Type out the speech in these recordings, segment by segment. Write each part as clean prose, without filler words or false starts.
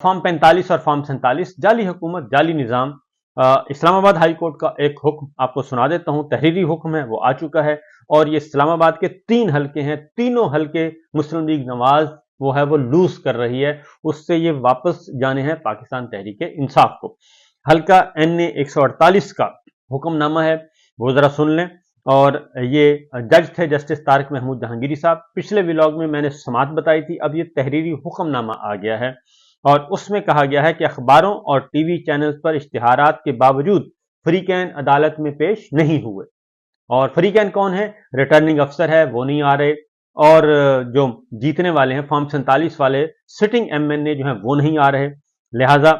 Form 45 और form 47 जाली हुकूमत जाली निज़ाम। इस्लामाबाद हाई कोर्ट का एक हुक्म आपको सुना देता हूं, तहरीरी हुक्म है, वो आ चुका है और ये इस्लामाबाद के 3 हलके हैं, तीनों हलके मुस्लिम लीग नवाज वो लूज कर रही है, उससे ये वापस जाने हैं पाकिस्तान तहरीक इंसाफ को। हल्का NA 148 का हुक्मनामा है, वो जरा सुन लें। और ये जज थे जस्टिस तारिक महमूद जहांगीरी साहब। पिछले व्लॉग में मैंने समात बताई थी, अब ये तहरीरी हुक्मनामा आ गया है और उसमें कहा गया है कि अखबारों और टीवी चैनल्स पर इश्तिहारात के बावजूद फरीकैन अदालत में पेश नहीं हुए। और फरीकैन कौन है? रिटर्निंग अफसर है, वो नहीं आ रहे, और जो जीतने वाले हैं फॉर्म 47 वाले सिटिंग MNA जो हैं वो नहीं आ रहे, लिहाजा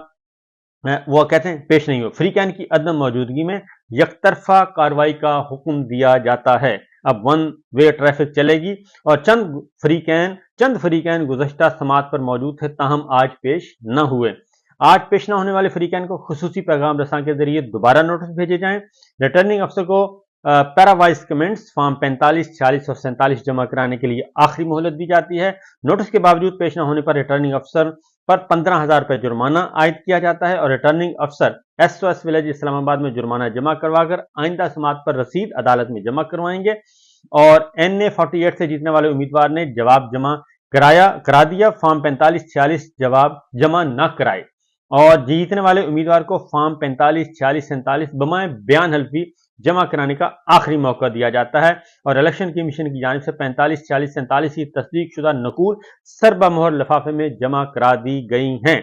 वो कहते हैं पेश नहीं हुए। फ्रीकैन की अदम मौजूदगी में यकतरफा कार्रवाई का हुक्म दिया जाता है। अब 1 वे ट्रैफिक चलेगी और चंद फ्रीकैन गुज़श्ता समात पर मौजूद थे, ताहम आज पेश न हुए। आज पेश न होने वाले फ्रीकैन को खुसूसी पैगाम रसां के जरिए दोबारा नोटिस भेजे जाएं। रिटर्निंग अफसर को पैरावाइज कमेंट्स फॉर्म 45, 46 और 47 जमा कराने के लिए आखिरी मोहलत दी जाती है। नोटिस के बावजूद पेश न होने पर रिटर्निंग अफसर पर 15,000 रुपए जुर्माना आयद किया जाता है और रिटर्निंग अफसर SOS विलेज इस्लामाबाद में जुर्माना जमा करवाकर आइंदा समात पर रसीद अदालत में जमा करवाएंगे। और NA 48 से जीतने वाले उम्मीदवार ने जवाब जमा करा दिया, फॉर्म 45, 46 जवाब जमा न कराए, और जीतने वाले उम्मीदवार को फॉर्म 45, 46, 47 बमाए बयान हल्फी जमा कराने का आखिरी मौका दिया जाता है। और इलेक्शन कमीशन की जानिब से 45, 46, 47 की तस्दीक शुदा नकूल सरबमोहर लिफाफे में जमा करा दी गई हैं।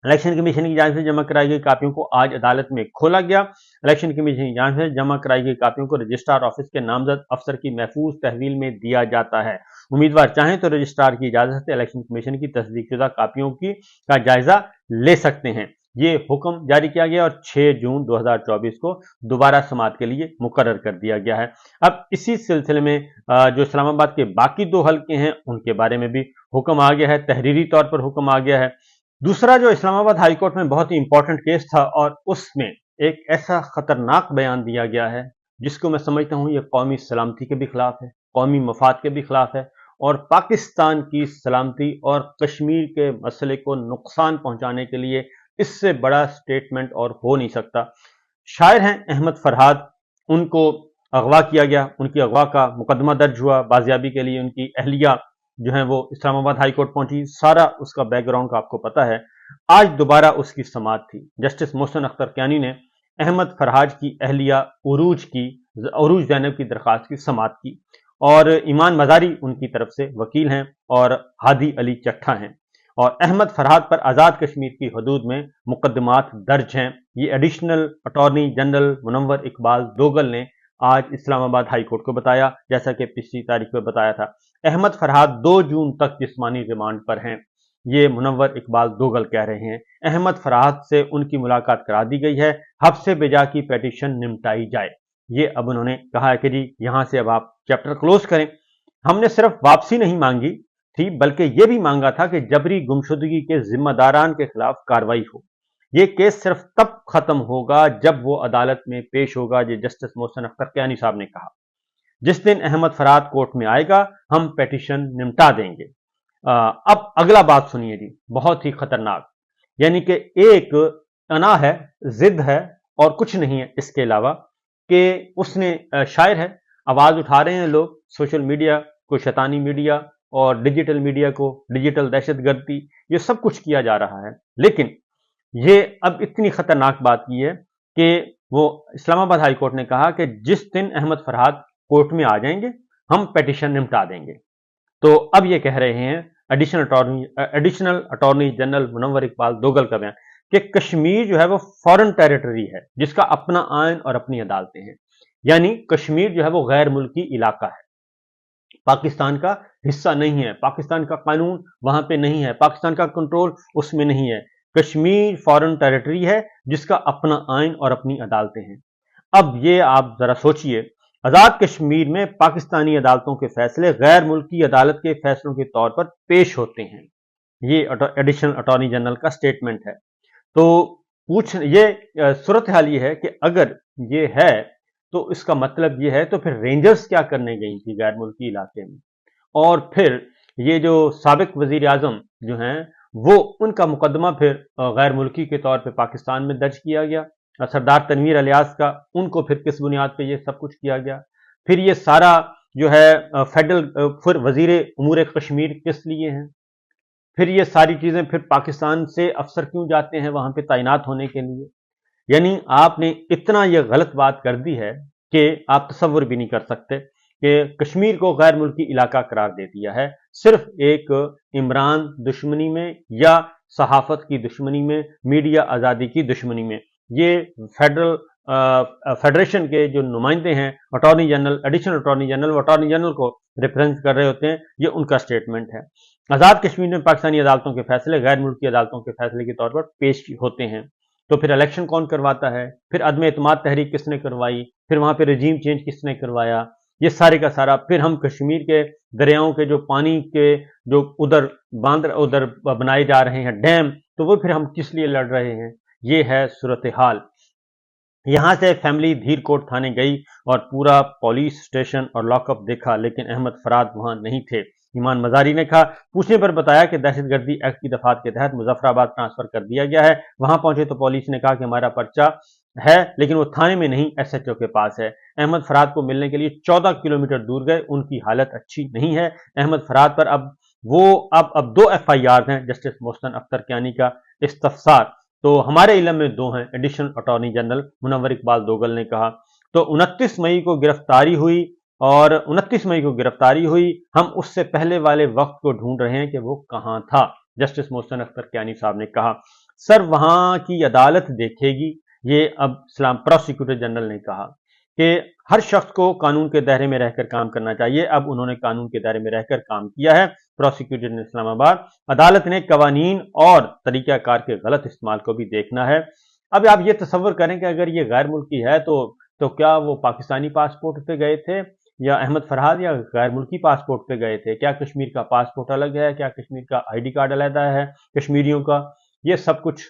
इलेक्शन कमीशन की जानिब से जमा कराई गई कापियों को आज अदालत में खोला गया। इलेक्शन कमीशन की जानिब से जमा कराई गई कापियों को रजिस्ट्रार ऑफिस के नामजद अफसर की महफूज तहवील में दिया जाता है। उम्मीदवार चाहें तो रजिस्ट्रार की इजाजत से इलेक्शन कमीशन की तस्दीक शुदा कापियों का जायजा ले सकते हैं। ये हुक्म जारी किया गया और 6 जून 2024 को दोबारा समात के लिए मुकर्रर कर दिया गया है। अब इसी सिलसिले में जो इस्लामाबाद के बाकी 2 हल्के हैं उनके बारे में भी हुक्म आ गया है, तहरीरी तौर पर हुक्म आ गया है। दूसरा जो इस्लामाबाद हाई कोर्ट में बहुत ही इंपॉर्टेंट केस था और उसमें एक ऐसा खतरनाक बयान दिया गया है जिसको मैं समझता हूं ये कौमी सलामती के भी खिलाफ है, कौमी मफाद के भी खिलाफ है और पाकिस्तान की सलामती और कश्मीर के मसले को नुकसान पहुंचाने के लिए इससे बड़ा स्टेटमेंट और हो नहीं सकता। शायर हैं अहमद फरहाद, उनको अगवा किया गया, उनकी अगवा का मुकदमा दर्ज हुआ, बाजियाबी के लिए उनकी अहलिया जो है वो इस्लामाबाद हाई कोर्ट पहुंची, सारा उसका बैकग्राउंड का आपको पता है। आज दोबारा उसकी समात थी। जस्टिस मोहसिन अख्तर कियानी ने अहमद फरहाद की अहलिया उरूज ज़ैनब की दरख्वास्त की समात की और ईमान मजारी उनकी तरफ से वकील हैं और हादी अली चट्ठा हैं और अहमद फरहाद पर आज़ाद कश्मीर की हदूद में मुकदमात दर्ज हैं। ये additional attorney general Munawar Iqbal Duggal ने आज इस्लामाबाद हाई कोर्ट को बताया, जैसा कि पिछली तारीख में बताया था। अहमद फरहाद 2 जून तक जिस्मानी रिमांड पर हैं, ये मुनव्वर इकबाल दोगल कह रहे हैं। अहमद फरहाद से उनकी मुलाकात करा दी गई है, हफ्से बेजा की पेटिशन निपटाई जाए, ये अब उन्होंने कहा है कि जी यहां से अब आप चैप्टर क्लोज करें। हमने सिर्फ वापसी नहीं मांगी थी बल्कि यह भी मांगा था कि जबरी गुमशुदगी के जिम्मेदारान के खिलाफ कार्रवाई हो। यह केस सिर्फ तब खत्म होगा जब वो अदालत में पेश होगा, ये जस्टिस मोहसिन अख्तर कियानी साहब ने कहा। जिस दिन अहमद फरहाद कोर्ट में आएगा हम पेटिशन निपटा देंगे। अब अगला बात सुनिए जी, बहुत ही खतरनाक, यानी कि एक अना है, जिद है और कुछ नहीं है इसके अलावा, कि उसने शायर है, आवाज उठा रहे हैं लोग, सोशल मीडिया को शैतानी मीडिया और डिजिटल मीडिया को डिजिटल दहशतगर्दी, ये सब कुछ किया जा रहा है। लेकिन ये अब इतनी खतरनाक बात की है कि वो इस्लामाबाद हाई कोर्ट ने कहा कि जिस दिन अहमद फरहाद कोर्ट में आ जाएंगे हम पेटिशन निपटा देंगे। तो अब ये कह रहे हैं additional attorney general Munawar Iqbal Duggal का बयान कि कश्मीर जो है वो फॉरेन टेरिटरी है जिसका अपना आइन और अपनी अदालतें हैं, यानी कश्मीर जो है वो गैर मुल्की इलाका है, पाकिस्तान का हिस्सा नहीं है, पाकिस्तान का कानून वहां पे नहीं है, पाकिस्तान का कंट्रोल उसमें नहीं है। कश्मीर फॉरेन टेरिटरी है जिसका अपना आइन और अपनी अदालतें हैं। अब ये आप जरा सोचिए, आजाद कश्मीर में पाकिस्तानी अदालतों के फैसले गैर मुल्की अदालत के फैसलों के तौर पर पेश होते हैं, ये एडिशनल अटॉर्नी जनरल का स्टेटमेंट है। तो ये सूरत हाल ये है कि अगर ये है तो इसका मतलब ये है तो फिर रेंजर्स क्या करने गई थी गैर मुल्की इलाके में, और फिर ये जो साबिक वजीर आजम जो हैं वो उनका मुकदमा फिर गैर मुल्की के तौर पे पाकिस्तान में दर्ज किया गया। सरदार तनवीर अलियास का, उनको फिर किस बुनियाद पे ये सब कुछ किया गया। फिर ये सारा जो है फेडरल फिर वजीर उमूर कश्मीर किस लिए हैं, फिर ये सारी चीजें फिर पाकिस्तान से अफसर क्यों जाते हैं वहां पे तैनात होने के लिए। यानी आपने इतना ये गलत बात कर दी है कि आप तसव्वुर भी नहीं कर सकते कि कश्मीर को गैर मुल्की इलाका करार दे दिया है सिर्फ एक इमरान दुश्मनी में या सहाफत की दुश्मनी में, मीडिया आज़ादी की दुश्मनी में। ये फेडरेशन के जो नुमाइंदे हैं, attorney general, additional attorney general, वो अटॉर्नी जनरल को रिप्रेजेंट कर रहे होते हैं, ये उनका स्टेटमेंट है। आज़ाद कश्मीर में पाकिस्तानी अदालतों के फैसले गैर मुल्की अदालतों के फैसले के तौर पर पेश होते हैं। तो फिर इलेक्शन कौन करवाता है, फिर अदम एतमाद तहरीक किसने करवाई, फिर वहां पे रजीम चेंज किसने करवाया, ये सारे का सारा। फिर हम कश्मीर के दरियाओं के जो पानी के जो उधर बांध उधर बनाए जा रहे हैं डैम, तो वो फिर हम किस लिए लड़ रहे हैं। ये है सूरत हाल। यहां से फैमिली धीरकोट थाने गई और पूरा पुलिस स्टेशन और लॉकअप देखा, लेकिन अहमद फराद वहां नहीं थे। ईमान मजारी ने कहा, पूछने पर बताया कि दहशतगर्दी एक्ट की दफात के तहत मुजफ्फराबाद ट्रांसफर कर दिया गया है। वहां पहुंचे तो पुलिस ने कहा कि हमारा पर्चा है, लेकिन वो थाने में नहीं, एसएचओ के पास है। अहमद फराद को मिलने के लिए 14 किलोमीटर दूर गए, उनकी हालत अच्छी नहीं है। अहमद फराद पर अब 2 एफआईआर हैं। जस्टिस मोहसिन अख्तर कियानी का इस्तफसार, तो हमारे इलम में 2 हैं, additional attorney general Munawar Iqbal Duggal ने कहा। तो 29 मई को गिरफ्तारी हुई, और 29 मई को गिरफ्तारी हुई, हम उससे पहले वाले वक्त को ढूंढ रहे हैं कि वो कहां था। जस्टिस मोहसिन अख्तर कियानी साहब ने कहा, सर वहां की अदालत देखेगी। ये अब इस्लाम प्रोसिक्यूटर जनरल ने कहा कि हर शख्स को कानून के दायरे में रहकर काम करना चाहिए। अब उन्होंने कानून के दायरे में रहकर काम किया है। प्रोसिक्यूटर ने इस्लामाबाद, अदालत ने कवानीन और तरीकाकार के गलत इस्तेमाल को भी देखना है। अब आप ये तसव्वुर करें कि अगर ये गैर मुल्की है तो क्या वो पाकिस्तानी पासपोर्ट पे गए थे, या अहमद फरहाद या गैर मुल्की पासपोर्ट पे गए थे? क्या कश्मीर का पासपोर्ट अलग है, क्या कश्मीर का आईडी कार्ड अलग है कश्मीरियों का? ये सब कुछ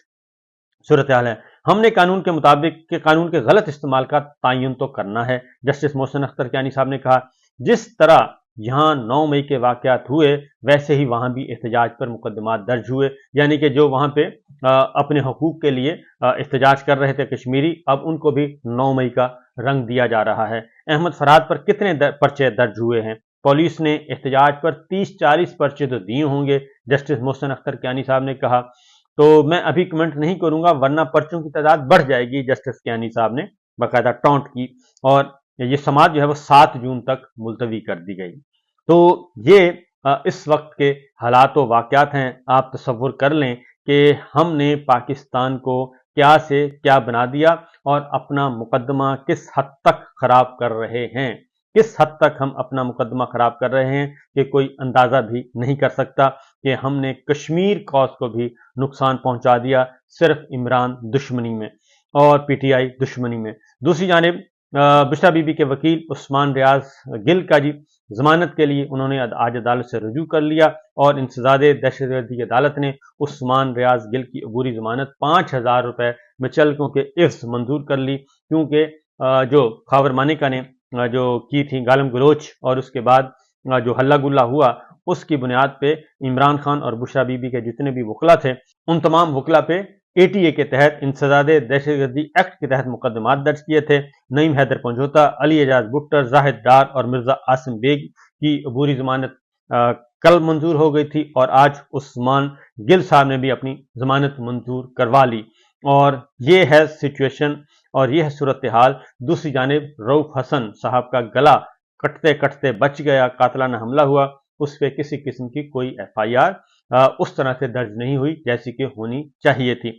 सूरत हाल है। हमने कानून के मुताबिक के कानून के गलत इस्तेमाल का तयन तो करना है। जस्टिस मोहसिन अख्तर कियानी साहब ने कहा, जिस तरह यहाँ 9 मई के वाकयात हुए, वैसे ही वहां भी एहतजाज पर मुकदमात दर्ज हुए। यानी कि जो वहां पे अपने हकूक के लिए एहतजाज कर रहे थे कश्मीरी, अब उनको भी 9 मई का रंग दिया जा रहा है। अहमद फराद पर कितने पर्चे दर्ज हुए हैं? पुलिस ने एहतजाज पर 30-40 पर्चे तो दिए होंगे, जस्टिस मोहसिन अख्तर कियानी साहब ने कहा। तो मैं अभी कमेंट नहीं करूंगा वरना पर्चों की तादाद बढ़ जाएगी, जस्टिस कियानी साहब ने बाकायदा टॉन्ट की, और ये समाज जो है वो 7 जून तक मुलतवी कर दी गई। तो ये इस वक्त के हालात व वाकयात हैं। आप तसव्वुर कर लें कि हमने पाकिस्तान को क्या से क्या बना दिया, और अपना मुकदमा किस हद तक खराब कर रहे हैं, किस हद तक हम अपना मुकदमा खराब कर रहे हैं कि कोई अंदाजा भी नहीं कर सकता कि हमने कश्मीर कॉज को भी नुकसान पहुंचा दिया सिर्फ इमरान दुश्मनी में और पीटीआई दुश्मनी में। दूसरी जानिब बुशरा बीबी के वकील उस्मान रियाज गिल का जी जमानत के लिए उन्होंने आज अदालत से रुजू कर लिया, और इंसदादे दहशतगर्दी अदालत ने उस्मान रियाज गिल की अबूरी जमानत 5000 रुपए मुचल्लकों के इफ्स मंजूर कर ली, क्योंकि जो खावर मानिका ने जो की थी गालम गलोच और उसके बाद जो हल्ला गुल्ला हुआ, उसकी बुनियाद पे इमरान खान और बुशरा बीबी के जितने भी वकला थे, उन तमाम वकला पे एटीए के तहत इंसदादे दहशतगर्दी एक्ट के तहत मुकदमात दर्ज किए थे। नईम हैदर पंजोता, अली एजाज बुट्टर, जाहिद डार और मिर्जा आसिम बेग की अबूरी जमानत कल मंजूर हो गई थी, और आज उस्मान गिल साहब ने भी अपनी जमानत मंजूर करवा ली। और ये है सिचुएशन, और यह है सूरत हाल। दूसरी जानिब रऊफ हसन साहब का गला कटते कटते बच गया, कातलाना हमला हुआ, उस पर किसी किस्म की कोई एफआईआर उस तरह से दर्ज नहीं हुई जैसी कि होनी चाहिए थी।